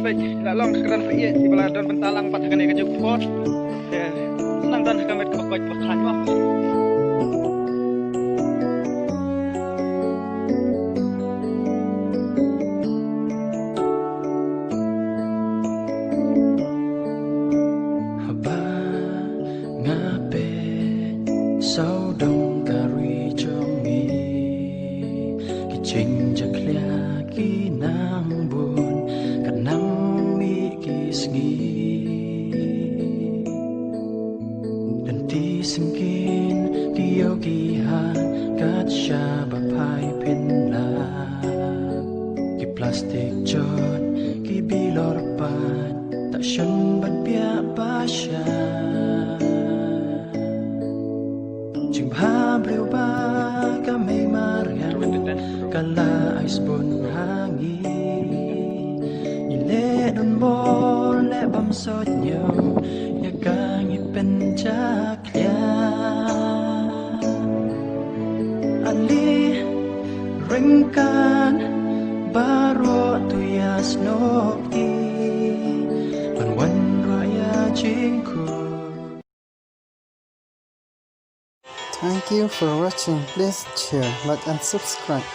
fej lalong keran pie di bala don bentalang pat kene kajuk pot. Senang dan kamet kebak bakan wah. Haba ngape sau đông kari chomi kiching jaklia ki nang bun kanang mi kisngi dan ti singkin diyo kihan kat siya bapai pinla ki plastic jod ki bilor pan tak syon ban pia pa siya ching ha bleu ba ka may marian kala ais bun hangi ile don bol le bam sot nyo ya ka ngipen chak ya ali ringkan baro tuyas nokti an wan raya chingku. Thank you for watching. Please share, like and subscribe.